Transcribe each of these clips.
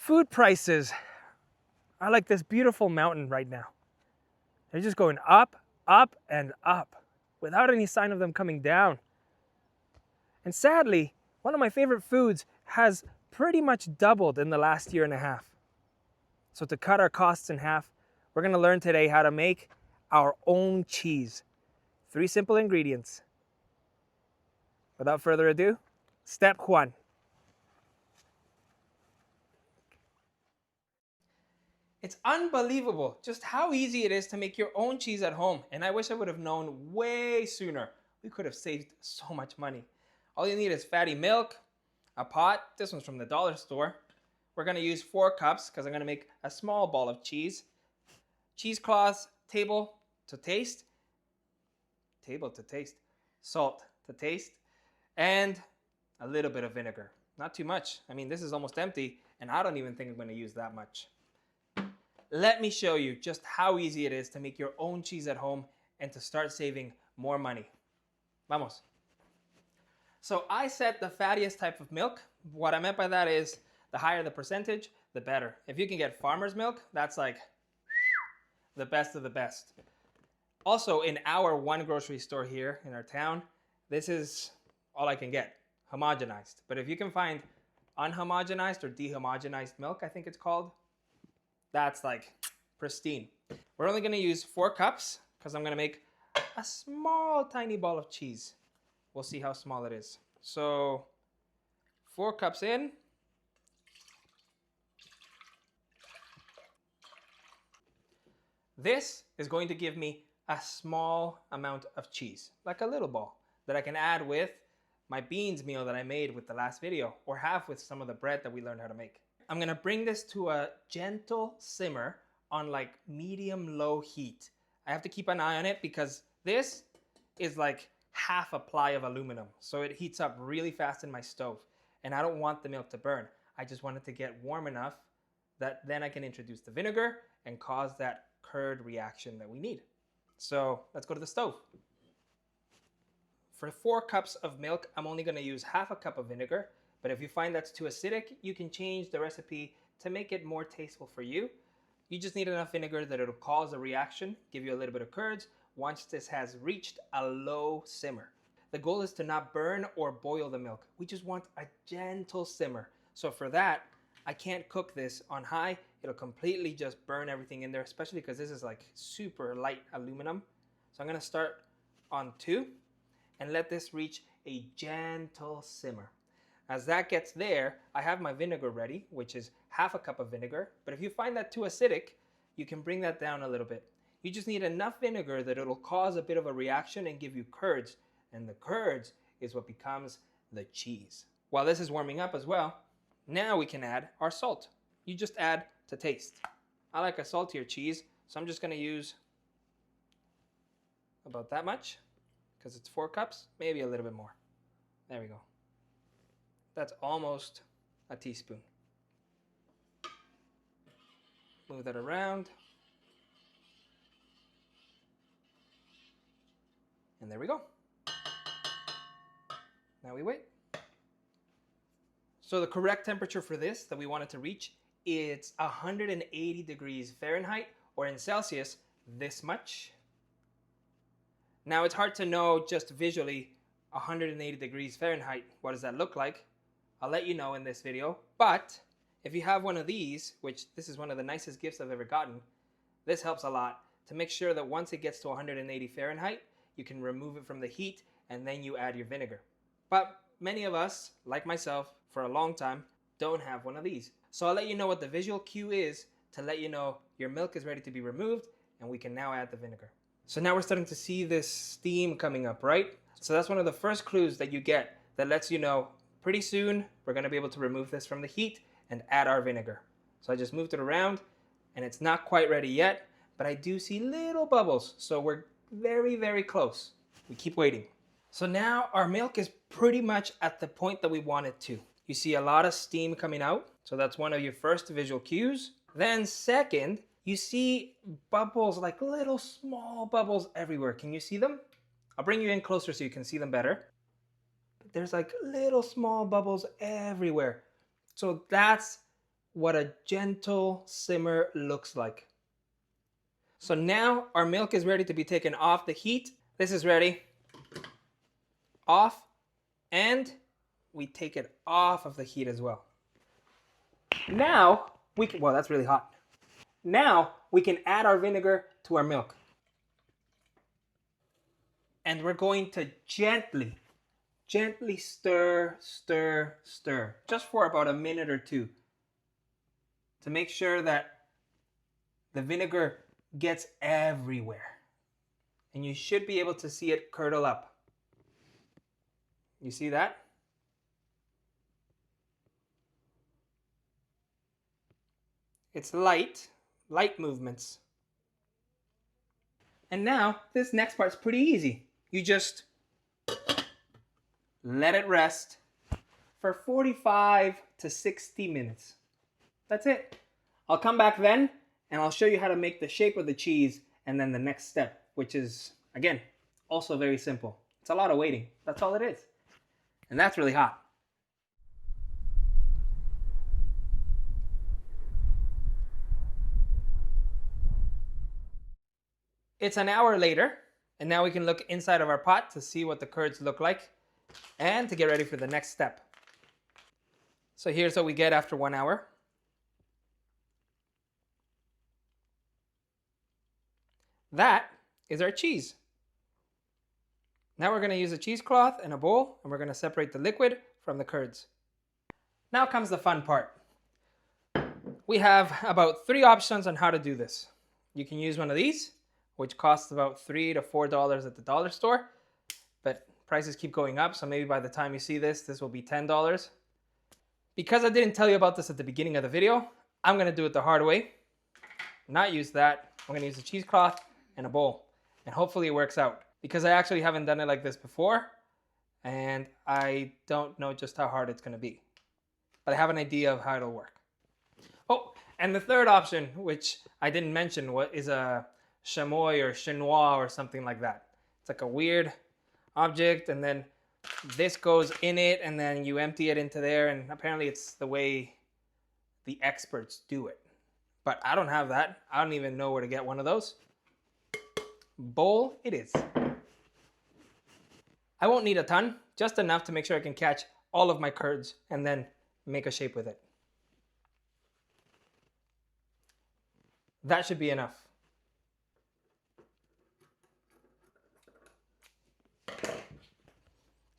Food prices are like this beautiful mountain right now. They're just going up, up, and up without any sign of them coming down. And sadly, one of my favorite foods has pretty much doubled in the last year and a half. So to cut our costs in half, we're going to learn today how to make our own cheese. 3 simple ingredients. Without further ado, step 1. It's unbelievable just how easy it is to make your own cheese at home, and I wish I would have known way sooner. We could have saved so much money. All you need is fatty milk, a pot, this one's from the dollar store. We're going to use 4 cups because I'm going to make a small ball of cheese. Cheesecloths, table to taste, salt to taste, and a little bit of vinegar. Not too much. I mean, this is almost empty, and I don't even think I'm going to use that much. Let me show you just how easy it is to make your own cheese at home and to start saving more money. Vamos. So I set the fattiest type of milk. What I meant by that is the higher the percentage, the better. If you can get farmer's milk, that's like the best of the best. Also, in our one grocery store here in our town, this is all I can get, homogenized. But if you can find unhomogenized or dehomogenized milk, I think it's called, that's like pristine. We're only going to use 4 cups because I'm going to make a small tiny ball of cheese. We'll see how small it is. So 4 cups in. This is going to give me a small amount of cheese, like a little ball that I can add with my beans meal that I made with the last video, or have with some of the bread that we learned how to make. I'm gonna bring this to a gentle simmer on like medium-low heat. I have to keep an eye on it because this is like half a ply of aluminum. So it heats up really fast in my stove. And I don't want the milk to burn. I just want it to get warm enough that then I can introduce the vinegar and cause that curd reaction that we need. So let's go to the stove. For 4 cups of milk, I'm only gonna use half a cup of vinegar. But if you find that's too acidic, you can change the recipe to make it more tasteful for you. You just need enough vinegar that it'll cause a reaction, give you a little bit of curds once this has reached a low simmer. The goal is to not burn or boil the milk. We just want a gentle simmer. So for that, I can't cook this on high. It'll completely just burn everything in there, especially because this is like super light aluminum. So I'm gonna start on 2 and let this reach a gentle simmer. As that gets there, I have my vinegar ready, which is half a cup of vinegar. But if you find that too acidic, you can bring that down a little bit. You just need enough vinegar that it'll cause a bit of a reaction and give you curds. And the curds is what becomes the cheese. While this is warming up as well, now we can add our salt. You just add to taste. I like a saltier cheese, so I'm just gonna use about that much because it's 4 cups, maybe a little bit more. There we go. That's almost a teaspoon. Move that around. And there we go. Now we wait. So the correct temperature for this that we want it to reach, it's 180 degrees Fahrenheit, or in Celsius, this much. Now it's hard to know just visually 180 degrees Fahrenheit. What does that look like? I'll let you know in this video, but if you have one of these, which this is one of the nicest gifts I've ever gotten, this helps a lot to make sure that once it gets to 180 Fahrenheit, you can remove it from the heat and then you add your vinegar. But many of us, like myself, for a long time, don't have one of these. So I'll let you know what the visual cue is to let you know your milk is ready to be removed and we can now add the vinegar. So now we're starting to see this steam coming up, right? So that's one of the first clues that you get that lets you know pretty soon, we're gonna be able to remove this from the heat and add our vinegar. So I just moved it around and it's not quite ready yet, but I do see little bubbles. So we're very, very close. We keep waiting. So now our milk is pretty much at the point that we want it to. You see a lot of steam coming out. So that's one of your first visual cues. Then second, you see bubbles, like little small bubbles everywhere. Can you see them? I'll bring you in closer so you can see them better. There's like little small bubbles everywhere. So that's what a gentle simmer looks like. So now our milk is ready to be taken off the heat. This is ready. Off. And we take it off of the heat as well. Now we can, well, that's really hot. Now we can add our vinegar to our milk. And we're going to gently stir, stir, stir, just for about a minute or two to make sure that the vinegar gets everywhere. And you should be able to see it curdle up. You see that? It's light movements. And now this next part's pretty easy. You just let it rest for 45 to 60 minutes. That's it. I'll come back then and I'll show you how to make the shape of the cheese and then the next step, which is, again, also very simple. It's a lot of waiting. That's all it is. And that's really hot. It's an hour later, and now we can look inside of our pot to see what the curds look like and to get ready for the next step. So here's what we get after 1 hour. That is our cheese. Now we're going to use a cheesecloth and a bowl, and we're going to separate the liquid from the curds. Now comes the fun part. We have about 3 options on how to do this. You can use one of these, which costs about $3 to $4 at the dollar store, but prices keep going up, so maybe by the time you see this, this will be $10. Because I didn't tell you about this at the beginning of the video, I'm going to do it the hard way. Not use that. I'm going to use a cheesecloth and a bowl, and hopefully it works out. Because I actually haven't done it like this before, and I don't know just how hard it's going to be. But I have an idea of how it'll work. Oh, and the third option, which I didn't mention, is a chamois or chinois or something like that. It's like a weird object, and then this goes in it, and then you empty it into there, and apparently it's the way the experts do it. But I don't have that. I don't even know where to get one of those. Bowl it is. I won't need a ton, just enough to make sure I can catch all of my curds and then make a shape with it. That should be enough.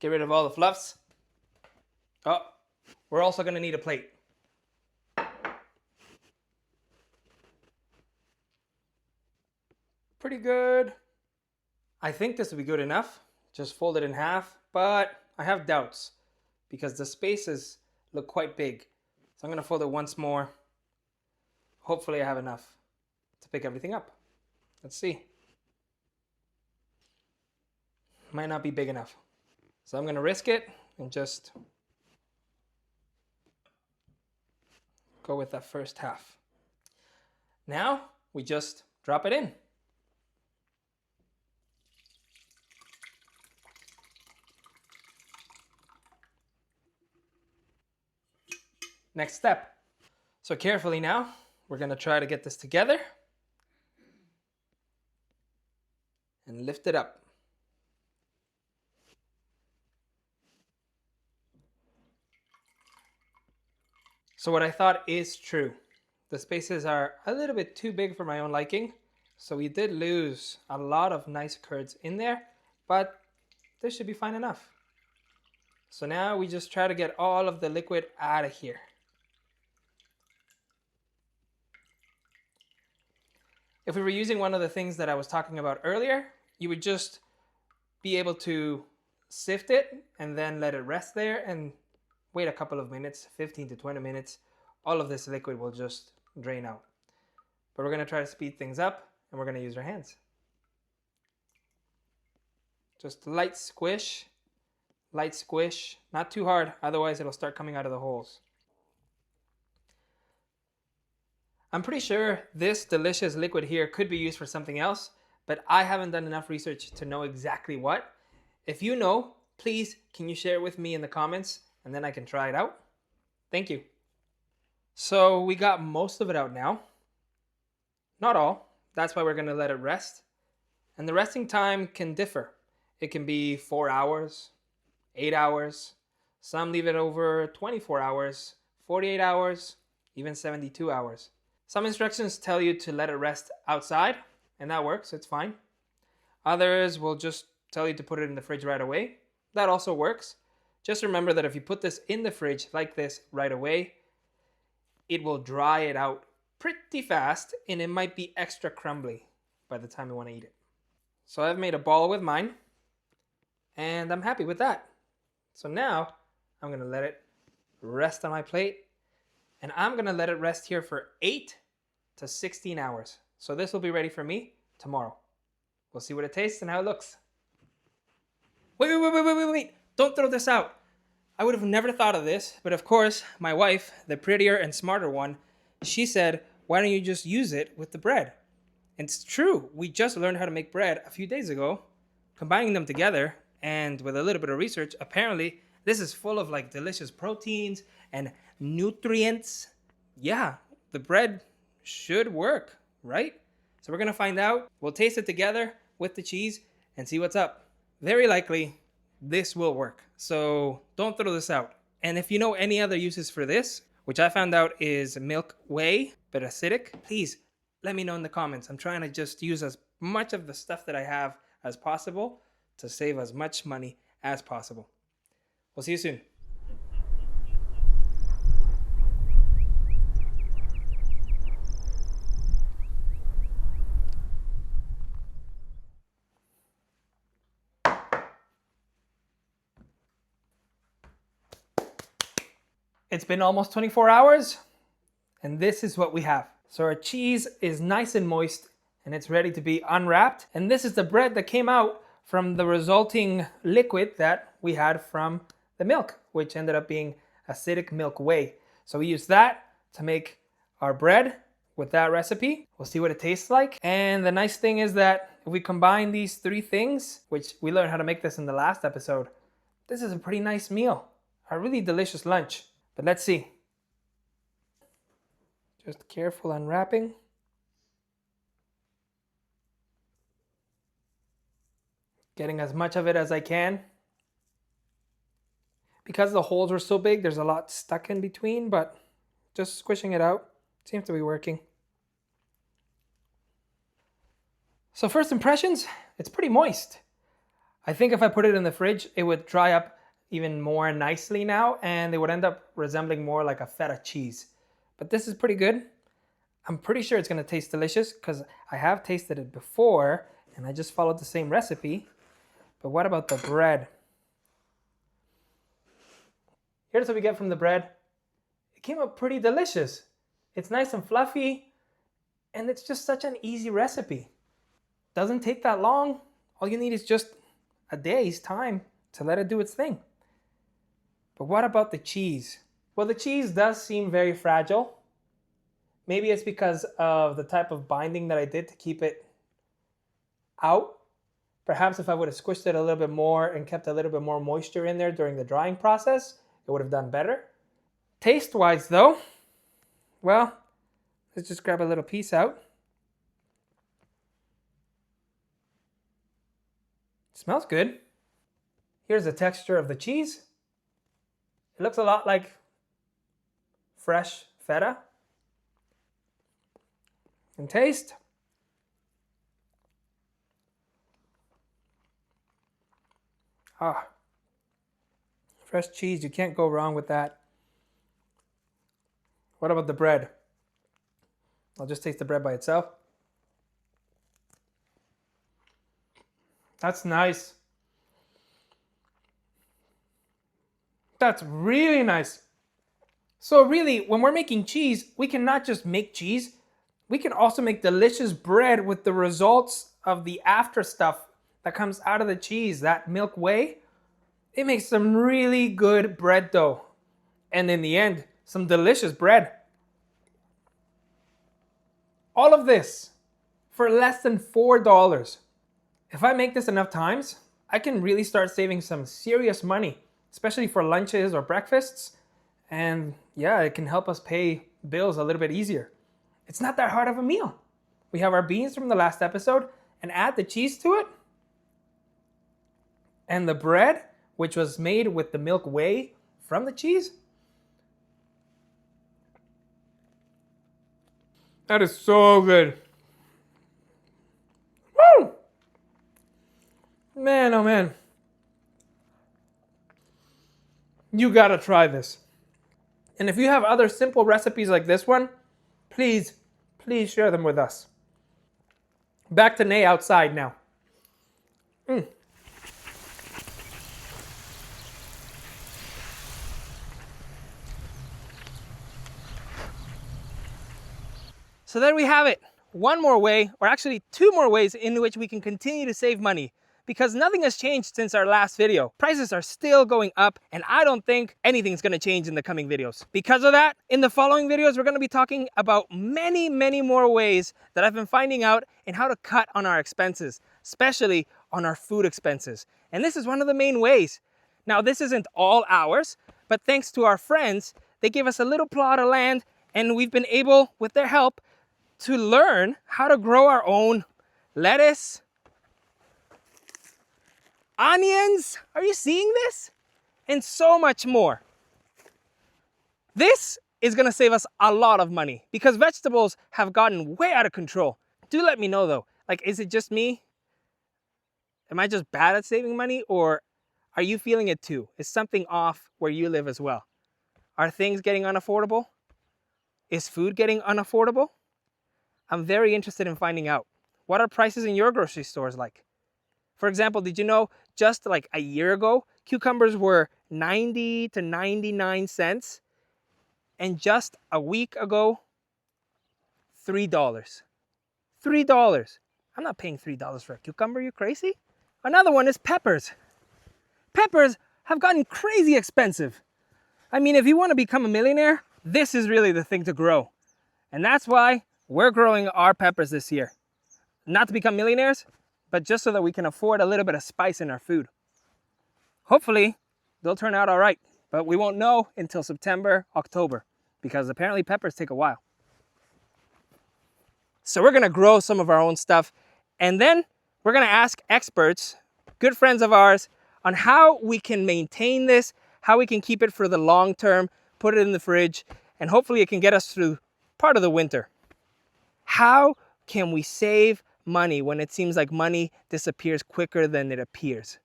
Get rid of all the fluffs. Oh, we're also going to need a plate. Pretty good. I think this will be good enough. Just fold it in half, but I have doubts because the spaces look quite big. So I'm going to fold it once more. Hopefully I have enough to pick everything up. Let's see. Might not be big enough. So I'm going to risk it and just go with that first half. Now we just drop it in. Next step. So carefully now, we're going to try to get this together and lift it up. So what I thought is true. The spaces are a little bit too big for my own liking. So we did lose a lot of nice curds in there, but this should be fine enough. So now we just try to get all of the liquid out of here. If we were using one of the things that I was talking about earlier, you would just be able to sift it and then let it rest there and wait a couple of minutes, 15 to 20 minutes. All of this liquid will just drain out. But we're going to try to speed things up and we're going to use our hands. Just light squish, not too hard, otherwise it'll start coming out of the holes. I'm pretty sure this delicious liquid here could be used for something else, but I haven't done enough research to know exactly what. If you know, please can you share it with me in the comments and then I can try it out? Thank you. So we got most of it out now. Not all. That's why we're going to let it rest. And the resting time can differ. It can be 4 hours, 8 hours. Some leave it over 24 hours, 48 hours, even 72 hours. Some instructions tell you to let it rest outside, and that works, it's fine. Others will just tell you to put it in the fridge right away. That also works. Just remember that if you put this in the fridge like this right away, it will dry it out pretty fast, and it might be extra crumbly by the time you want to eat it. So I've made a ball with mine, and I'm happy with that. So now I'm going to let it rest on my plate, and I'm going to let it rest here for 8 to 16 hours. So this will be ready for me tomorrow. We'll see what it tastes and how it looks. Wait. Don't throw this out. I would have never thought of this, but of course, my wife, the prettier and smarter one, she said, why don't you just use it with the bread? And it's true. We just learned how to make bread a few days ago. Combining them together and with a little bit of research, apparently this is full of like delicious proteins and nutrients. Yeah, the bread should work, right? So we're going to find out. We'll taste it together with the cheese and see what's up. Very likely this will work. So don't throw this out. And if you know any other uses for this, which I found out is milk whey, but acidic, please let me know in the comments. I'm trying to just use as much of the stuff that I have as possible to save as much money as possible. We'll see you soon. It's been almost 24 hours, and this is what we have. So our cheese is nice and moist, and it's ready to be unwrapped. And this is the bread that came out from the resulting liquid that we had from the milk, which ended up being acidic milk whey. So we use that to make our bread with that recipe. We'll see what it tastes like. And the nice thing is that if we combine these 3 things, which we learned how to make this in the last episode, this is a pretty nice meal, a really delicious lunch. But let's see. Just careful unwrapping. Getting as much of it as I can. Because the holes were so big, there's a lot stuck in between, but just squishing it out seems to be working. So first impressions, it's pretty moist. I think if I put it in the fridge, it would dry up even more nicely now, and it would end up resembling more like a feta cheese. But this is pretty good. I'm pretty sure it's going to taste delicious because I have tasted it before and I just followed the same recipe. But what about the bread? Here's what we get from the bread. It came out pretty delicious. It's nice and fluffy, and it's just such an easy recipe. Doesn't take that long. All you need is just a day's time to let it do its thing. But what about the cheese? Well, the cheese does seem very fragile. Maybe it's because of the type of binding that I did to keep it out. Perhaps if I would have squished it a little bit more and kept a little bit more moisture in there during the drying process, it would have done better. Taste-wise though, well, let's just grab a little piece out. Smells good. Here's the texture of the cheese. It looks a lot like fresh feta. And taste. Fresh cheese, you can't go wrong with that. What about the bread? I'll just taste the bread by itself. That's nice. That's really nice. So really, when we're making cheese, we can not just make cheese, we can also make delicious bread with the results of the after stuff that comes out of the cheese, that milk whey. It makes some really good bread dough. And in the end, some delicious bread. All of this for less than $4. If I make this enough times, I can really start saving some serious money, especially for lunches or breakfasts. And yeah, it can help us pay bills a little bit easier. It's not that hard of a meal. We have our beans from the last episode and add the cheese to it. And the bread, which was made with the milk whey from the cheese. That is so good. Woo! Man, oh man. You gotta try this. And if you have other simple recipes like this one, please share them with us. Back to NAEY outside now. So there we have it. One more way, or actually two more ways in which we can continue to save money. Because nothing has changed since our last video. Prices are still going up, and I don't think anything's gonna change in the coming videos. Because of that, in the following videos, we're gonna be talking about many more ways that I've been finding out in how to cut on our expenses, especially on our food expenses. And this is one of the main ways. Now, this isn't all ours, but thanks to our friends, they gave us a little plot of land, and we've been able, with their help, to learn how to grow our own lettuce, onions, are you seeing this? And so much more. This is gonna save us a lot of money because vegetables have gotten way out of control. Do let me know though, like, is it just me? Am I just bad at saving money, or are you feeling it too? Is something off where you live as well? Are things getting unaffordable? Is food getting unaffordable? I'm very interested in finding out. What are prices in your grocery stores like? For example, did you know just like a year ago, cucumbers were 90 to 99 cents? And just a week ago, $3. $3. I'm not paying $3 for a cucumber, you crazy? Another one is peppers. Peppers have gotten crazy expensive. I mean, if you want to become a millionaire, this is really the thing to grow. And that's why we're growing our peppers this year. Not to become millionaires, but just so that we can afford a little bit of spice in our food. Hopefully, they'll turn out all right, but we won't know until September, October, because apparently peppers take a while. So we're gonna grow some of our own stuff, and then we're gonna ask experts, good friends of ours, on how we can maintain this, how we can keep it for the long term, put it in the fridge, and hopefully it can get us through part of the winter. How can we save money when it seems like money disappears quicker than it appears?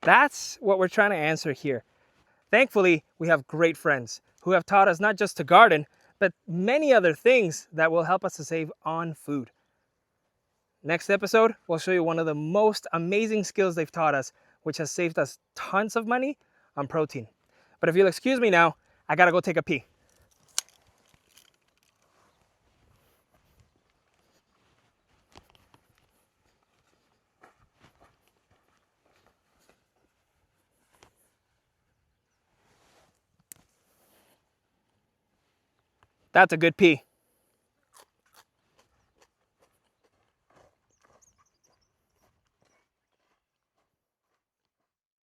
That's what we're trying to answer here. Thankfully, we have great friends who have taught us not just to garden, but many other things that will help us to save on food. Next episode, we'll show you one of the most amazing skills they've taught us, which has saved us tons of money on protein. But if you'll excuse me now, I gotta go take a pee. That's a good pee.